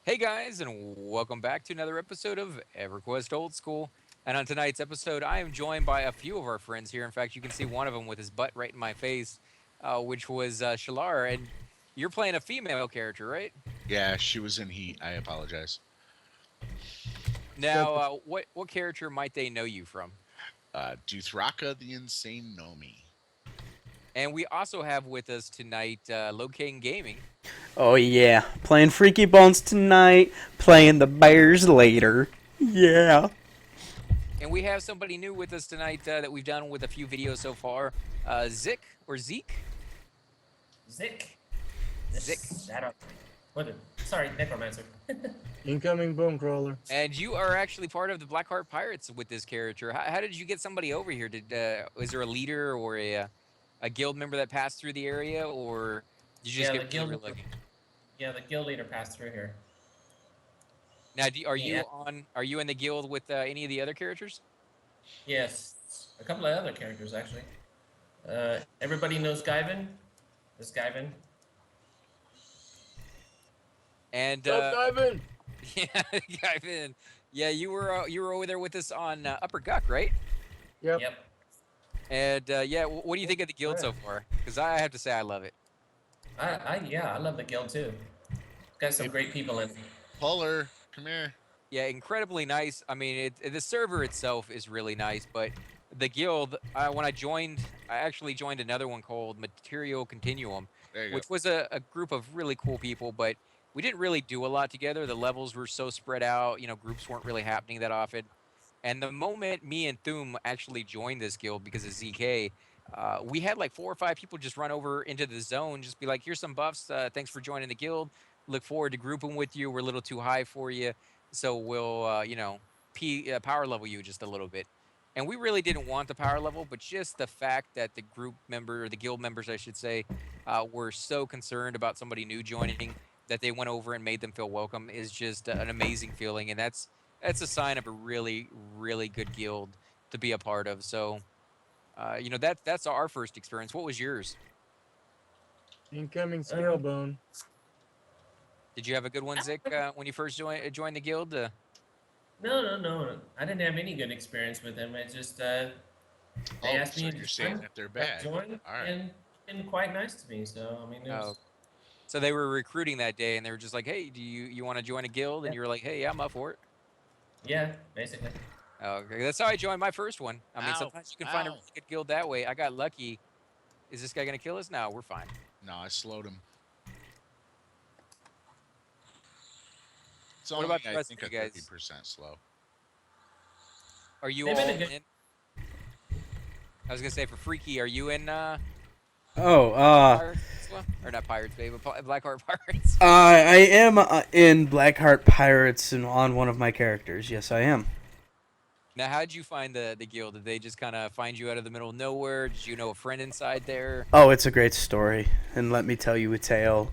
Hey guys, and welcome back to another episode of EverQuest Old School. And on tonight's episode, I am joined by a few of our friends here. In fact, you can see one of them with his butt right in my face, which was Shalar. And you're playing a female character, right? Yeah, she was in heat. I apologize. Now, what character might they know you from? Duthraka the Insane Nomi. And we also have with us tonight Locating Gaming. Oh yeah, playing Freaky Bones tonight, playing the Bears later. Yeah. And we have somebody new with us tonight that we've done with a few videos so far. Zik or Zeke? Zick. Zik. That up. What? Sorry, necromancer. Incoming bone crawler. And you are actually part of the Blackheart Pirates with this character. How did you get somebody over here? Did was there a leader or a guild member that passed through the area, or did you just Yeah, get really lucky? Yeah, the guild leader passed through here. Now, are Yeah. you on? Are you in the guild with any of the other characters? Yes. A couple of other characters actually. Everybody knows Guyvin. This Guyvin. And Stop diving! yeah, Ivan, yeah, you were over there with us on Upper Guck, right? Yep. Yep. And yeah, what do you think of the guild so far? Because I have to say I love it. I love the guild too. Got some great people in. Puller, come here. Yeah, incredibly nice. I mean, the server itself is really nice, but the guild, when I joined, I actually joined another one called Material Continuum, There you go. which was a group of really cool people, but we didn't really do a lot together. The levels were so spread out, groups weren't really happening that often. And the moment me and Thum actually joined this guild because of ZK, we had like 4 or 5 people just run over into the zone, just be like, here's some buffs. Thanks for joining the guild. Look forward to grouping with you. We're a little too high for you. So we'll, power level you just a little bit. And we really didn't want the power level, but just the fact that the group member, or the guild members, I should say, were so concerned about somebody new joining that they went over and made them feel welcome is just an amazing feeling. And that's a sign of a really, really good guild to be a part of. So, that's our first experience. What was yours? Incoming scale bone. Did you have a good one, Zick, when you first joined the guild? No. I didn't have any good experience with them. It just they asked so me you're to saying join, that they're bad. join, All right. and been quite nice to me. So I mean, it Oh, was, so they were recruiting that day, and they were just like, "Hey, do you want to join a guild?" And you were like, "Hey, yeah, I'm up for it." yeah, basically. Oh, okay, that's how I joined my first one. I mean, Ow. sometimes you can find a Ow. really good guild that way. I got lucky. Is this guy gonna kill us? No, we're fine. No, I slowed him. It's What only, about the I rest of think, you a guys? 30% slow. Are you They've all been a good- in? I was gonna say for Freaky, are you in Oh, Pirates as well? Or not Pirates, babe, but Blackheart Pirates? I am in Blackheart Pirates and on one of my characters. Yes, I am. Now, how did you find the guild? Did they just kind of find you out of the middle of nowhere? Did you know a friend inside there? Oh, it's a great story, and let me tell you a tale.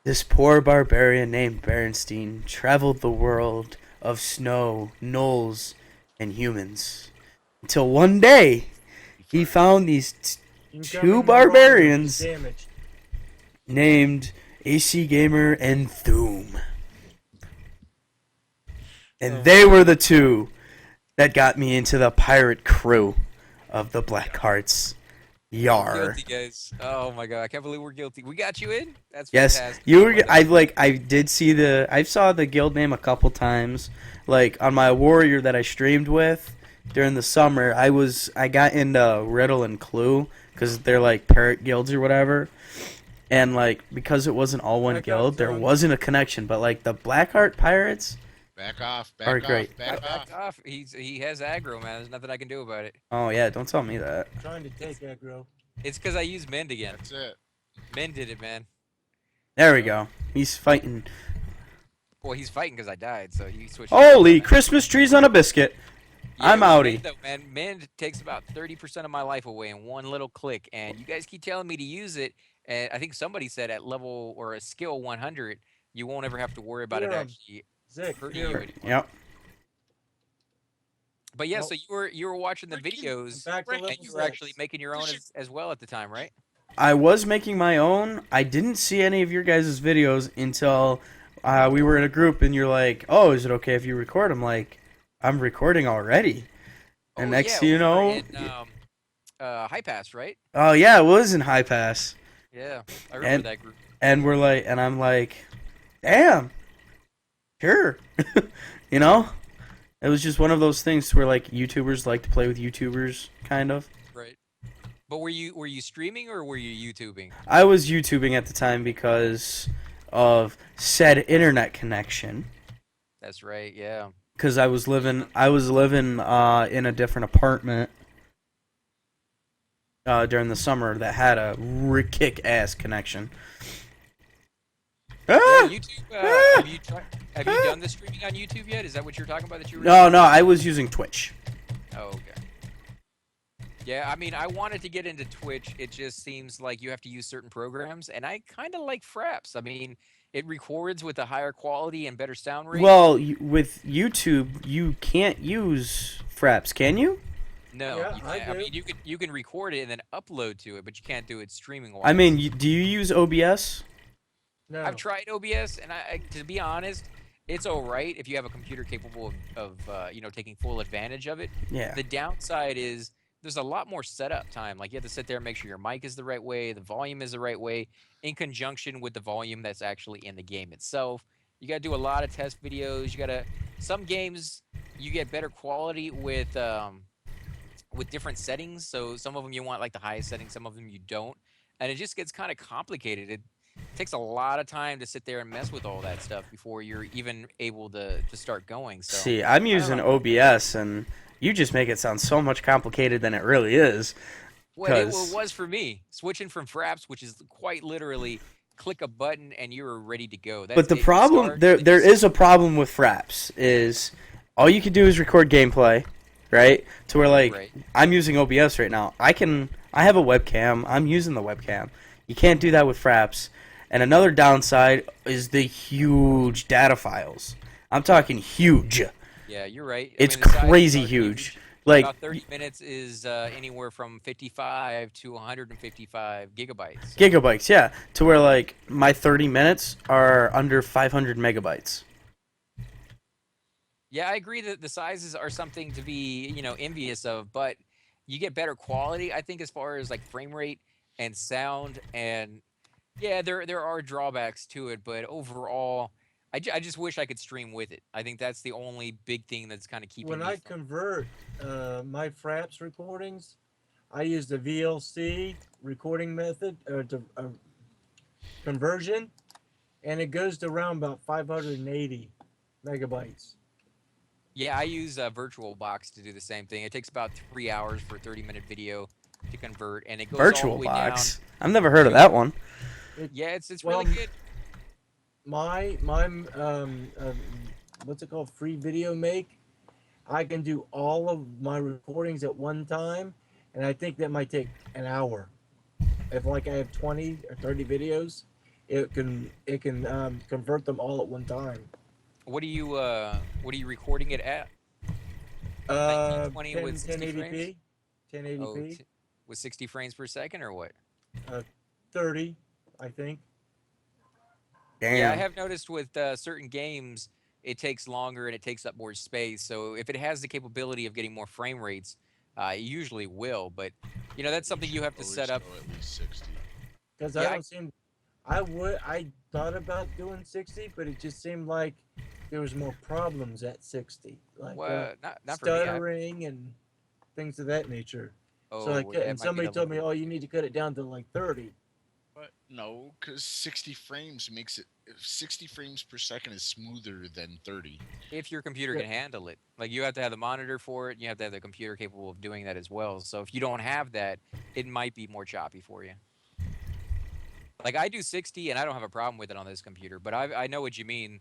This poor barbarian named Berenstein traveled the world of snow, gnolls, and humans until one day he found these two barbarians Damage. named AC Gamer and Thum. And they were the two that got me into the pirate crew of the Black Hearts. Yar. Guilty, guys. Oh my god, I can't believe we're guilty. We got you in. That's Yes, fantastic. you Oh were. my God. I did see I saw the guild name a couple times, like on my warrior that I streamed with during the summer. I got into Riddle and Clue because they're like parrot guilds or whatever, and like because it wasn't all one Back guild, off, there son. wasn't a connection. But like the Blackheart Pirates, Back off. Are Back off. great. Back Back off. off. He has aggro, man. There's nothing I can do about it. oh yeah, don't tell me that. Trying to take aggro. It's because I used Mend again. That's it. Mend did it, man. There we go. He's fighting. Well, he's fighting because I died, so he switched. Holy Christmas trees on a biscuit! I'm with outie. Mend, though, man. Mend takes about 30% of my life away in one little click, and you guys keep telling me to use it. And I think somebody said at level or a skill 100, you won't ever have to worry about it Yeah. actually Zick, hurting here. you anymore. Yep. But yeah, Well, so you were watching the videos, back to and level you were actually 6. making your own as well at the time, right? I was making my own. I didn't see any of your guys' videos until we were in a group, and you're like, "Oh, is it okay if you record?" I'm like, "I'm recording already." And next yeah, thing you over know, in High Pass, right? oh yeah, it was in High Pass, Yeah, I remember and that group. and I'm like, "Damn, sure," you know. It was just one of those things where like YouTubers like to play with YouTubers, kind of. Right. But were you streaming or were you YouTubing? I was YouTubing at the time because of said internet connection. That's right. Yeah. Because I was living in a different apartment during the summer that had a kick-ass connection. Yeah, Ah! YouTube. Ah! Have you done the streaming on YouTube yet? Is that what you're talking about that you were? No, I was using Twitch. Oh, okay. Yeah, I mean, I wanted to get into Twitch. It just seems like you have to use certain programs, and I kind of like Fraps. I mean, it records with a higher quality and better sound rate. Well, with YouTube, you can't use Fraps, can you? No, Yeah, you I can't. I do. mean, you can record it and then upload to it, but you can't do it streaming wise. I mean, do you use OBS? No. I've tried OBS, and to be honest, it's all right if you have a computer capable of taking full advantage of it. Yeah. The downside is there's a lot more setup time. Like you have to sit there and make sure your mic is the right way, the volume is the right way, in conjunction with the volume that's actually in the game itself. You got to do a lot of test videos. Some games you get better quality with different settings. So some of them you want like the highest setting, some of them you don't, and it just gets kind of complicated. It takes a lot of time to sit there and mess with all that stuff before you're even able to start going. So See, I'm using OBS, and you just make it sound so much complicated than it really is. Well, it 'Cause- was for me switching from Fraps, which is quite literally click a button and you're ready to go. That's But the it. You problem start, there then there you is a problem with Fraps is all you can do is record gameplay, right? To where like Right. I'm using OBS right now. I have a webcam. I'm using the webcam. You can't do that with Fraps. And another downside is the huge data files. I'm talking huge. Yeah, you're right. I It's mean, the sizes crazy are huge. Like about 30 minutes is anywhere from 55 to 155 gigabytes. So, gigabytes, yeah. To where like my 30 minutes are under 500 megabytes. yeah, I agree that the sizes are something to be, envious of, but you get better quality, I think, as far as like frame rate and sound. And yeah, there are drawbacks to it, but overall, I just wish I could stream with it. I think that's the only big thing that's kind of keeping When me I from. convert my Fraps recordings, I use the VLC recording method or conversion, and it goes to around about 580 megabytes. Yeah, I use VirtualBox to do the same thing. It takes about 3 hours for a 30-minute video to convert, and it goes all the Virtual way box. down. I've never heard of that one. Yeah, it's Well, really good. My what's it called? Free video make. I can do all of my recordings at one time, and I think that might take an hour. If like I have 20 or 30 videos, it can convert them all at one time. What are you recording it at? 1920 with 60 frames? 1080p, Oh, 1080p, with 60 frames per second or what? 30, I think. Damn. Yeah, I have noticed with certain games, it takes longer and it takes up more space. So if it has the capability of getting more frame rates, it usually will. But that's something you have to Always set up. go at least 60. Because Yeah, I thought about doing 60, but it just seemed like there was more problems at 60, like Well, not for me. stuttering and things of that nature. Oh, So that might and be somebody the told me, limit. oh, you need to cut it down to like 30. But no, because 60 frames makes it. 60 frames per second is smoother than 30. If your computer Yeah. can handle it. Like you have to have the monitor for it, and you have to have the computer capable of doing that as well. So if you don't have that, it might be more choppy for you. Like I do 60 and I don't have a problem with it on this computer, but I know what you mean.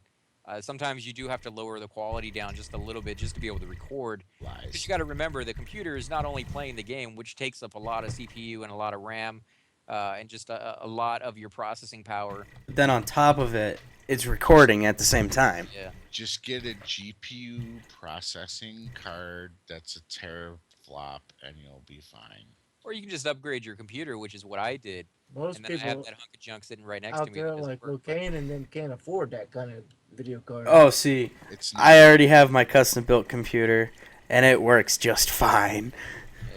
Sometimes you do have to lower the quality down just a little bit just to be able to record. Because Lies. you got to remember the computer is not only playing the game, which takes up a lot of CPU and a lot of RAM, and just a lot of your processing power. Then on top of it, it's recording at the same time. Yeah. Just get a GPU processing card that's a teraflop and you'll be fine. Or you can just upgrade your computer, which is what I did. Most And then I have people that hunk of junk sitting right next to out me there that doesn't like work. But Locaine and them can't afford that kind of video card. Oh, see, It's I not. already have my custom built computer, and it works just fine.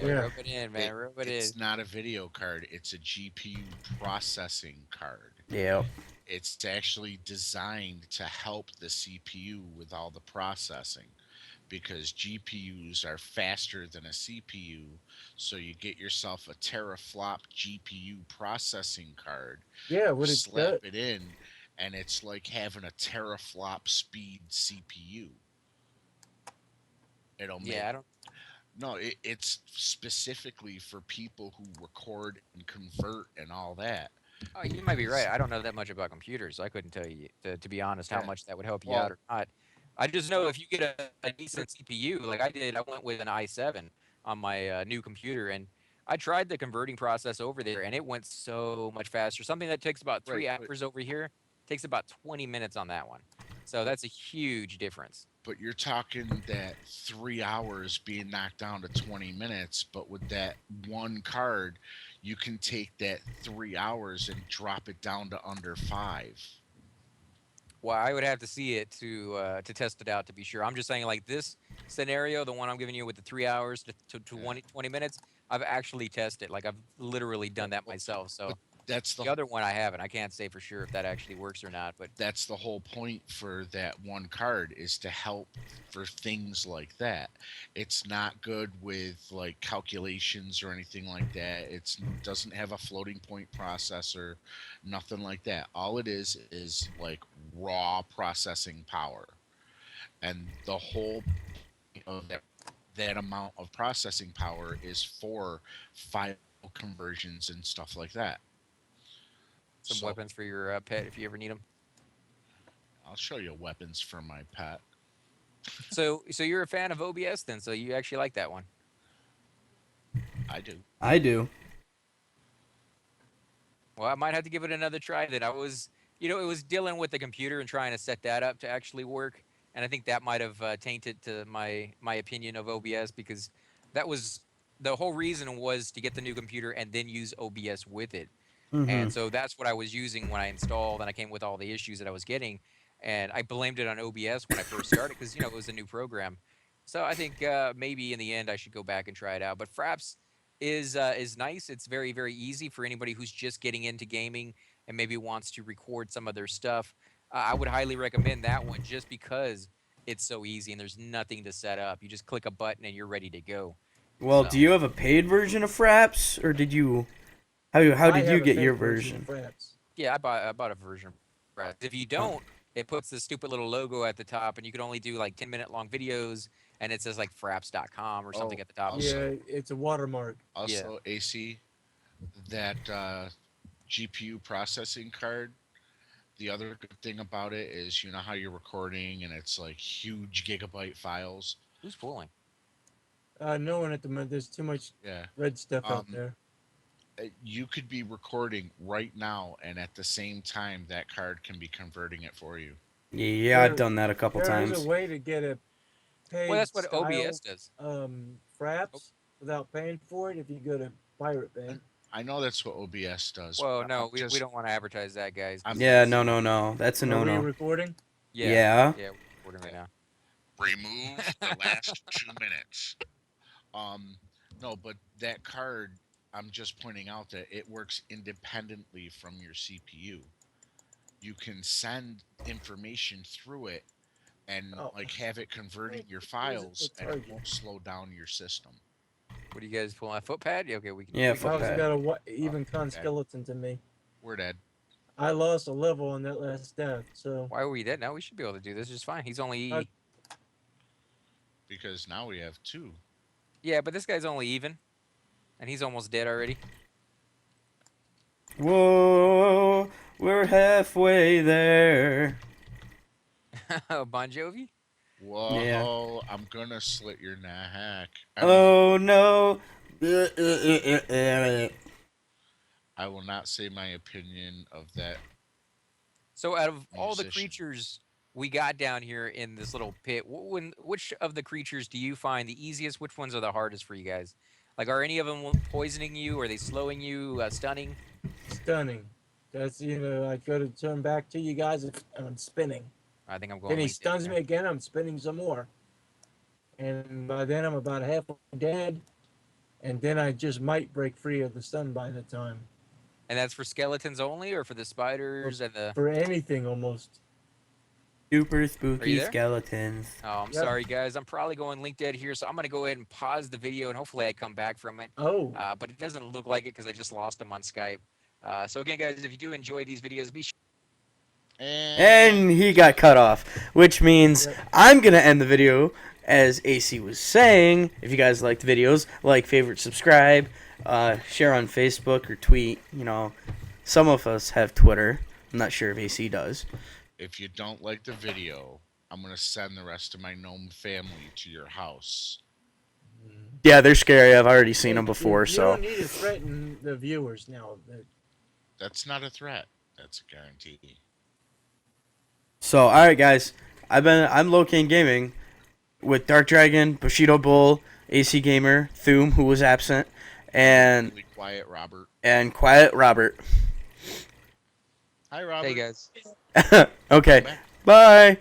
yeah, Yeah. rub it in, man. Rub it in. It's not a video card. It's a GPU processing card. Yep. It's actually designed to help the CPU with all the processing because GPUs are faster than a CPU. So you get yourself a teraflop GPU processing card, Yeah, you what it slap does. it in, and it's like having a teraflop speed CPU. It'll make Yeah, I don't. no, it's specifically for people who record and convert and all that. Oh, you might be right. I don't know that much about computers. I couldn't tell you, to be honest, how Yeah. much that would help you out Well, or not. I just know if you get a decent CPU, like I did, I went with an i7 on my new computer, and I tried the converting process over there, and it went so much faster. Something that takes about right, 3 hours over here takes about 20 minutes on that one. So that's a huge difference. but you're talking that 3 hours being knocked down to 20 minutes. But with that one card, you can take that 3 hours and drop it down to under five. Well, I would have to see it to test it out to be sure. I'm just saying, like this scenario, the one I'm giving you with the 3 hours to Yeah. 20 minutes, I've actually tested. Like I've literally done that Well, myself. but So that's the the other one I haven't. I can't say for sure if that actually works or not. But that's the whole point for that one card is to help for things like that. It's not good with like calculations or anything like that. It doesn't have a floating point processor, nothing like that. All it is like raw processing power. And the whole point of that amount of processing power is for file conversions and stuff like that. some So weapons for your pet if you ever need them. I'll show you weapons for my pet. So you're a fan of OBS then? So you actually like that one? I do. I do. Well, I might have to give it another try then. It was dealing with the computer and trying to set that up to actually work, and I think that might have tainted to my opinion of OBS because that was the whole reason was to get the new computer and then use OBS with it. Mm-hmm. And so that's what I was using when I installed, and I came with all the issues that I was getting, and I blamed it on OBS when I first started because it was a new program. So I think maybe in the end I should go back and try it out. But Fraps is nice. It's very very easy for anybody who's just getting into gaming and maybe wants to record some of their stuff. I would highly recommend that one just because it's so easy and there's nothing to set up. You just click a button and you're ready to go. Well, do So you have a paid version of Fraps, or did you? How I did you have a get paid your version version? of Fraps. yeah, I bought a version. Right. If you don't, it puts the stupid little logo at the top, and you can only do like 10-minute long videos, and it says like fraps.com or something Oh, at the top. also, Yeah, it's a watermark. Yeah. also AC, that GPU processing card. The other good thing about it is you know how you're recording and it's like huge gigabyte files. Who's pulling? No one at the moment. There's too much Yeah. red stuff out Um, there. You could be recording right now, and at the same time, that card can be converting it for you. Yeah, I've There- done that a couple There is times. a way to get a paid Well, that's what style OBS does. Fraps without paying for it if you go to Pirate Bay. I know that's what OBS does. Well, but no, I'm we just- don't want to advertise that, guys. I'm- Yeah, no. That's a Are we no-no. recording? Yeah. Yeah, we're recording right now. remove the last 2 minutes. No, but that card, I'm just pointing out that it works independently from your CPU. You can send information through it and Oh. like have it converting your Where's it files, and it charging? won't slow down your system. What do you guys pull? A footpad? Yeah, okay, we can. Yeah, we can- How's footpad. it got a even con okay. skeleton to me? We're dead. I lost a level on that last death, so Why are we dead? No, we should be able to do this just fine. He's only. Uh, Because now we have two. Yeah, but this guy's only even, and he's almost dead already. Whoa, we're halfway there. Bon Jovi. Whoa, Yeah. I'm gonna slit your neck. Oh no. I will not say my opinion of that. So, out of all the Musician. creatures we got down here in this little pit, which of the creatures do you find the easiest? Which ones are the hardest for you guys? Like, are any of them poisoning you? Are they slowing you, stunning? stunning. That's I go to turn back to you guys and I'm spinning. I think I'm going. Then he LinkedIn stuns here. me again. I'm spinning some more, and by then I'm about halfway dead, and then I just might break free of the stun by the time. And that's for skeletons only, or for the spiders and the? For anything almost. Super Are you spooky there? skeletons. Oh, I'm Yep. sorry, guys. I'm probably going link dead here, so I'm gonna go ahead and pause the video, and hopefully I come back from it. Oh, But it doesn't look like it because I just lost him on Skype. So again, guys, if you do enjoy these videos, be sure. And he got cut off, which means Yep. I'm going to end the video as AC was saying. If you guys liked the videos, like, favorite, subscribe, share on Facebook or tweet. Some of us have Twitter. I'm not sure if AC does. If you don't like the video, I'm gonna send the rest of my gnome family to your house. Yeah, they're scary. I've already seen them before, you so. don't need to threaten the viewers now. That's not a threat. That's a guarantee. So, all right, guys. I'm Locan Gaming with Dark Dragon, Bushido Bull, AC Gamer, Thoom, who was absent, and Really quiet, Robert. Quiet Robert. Hi, Robert. Hey, guys. Okay. Come back. Bye.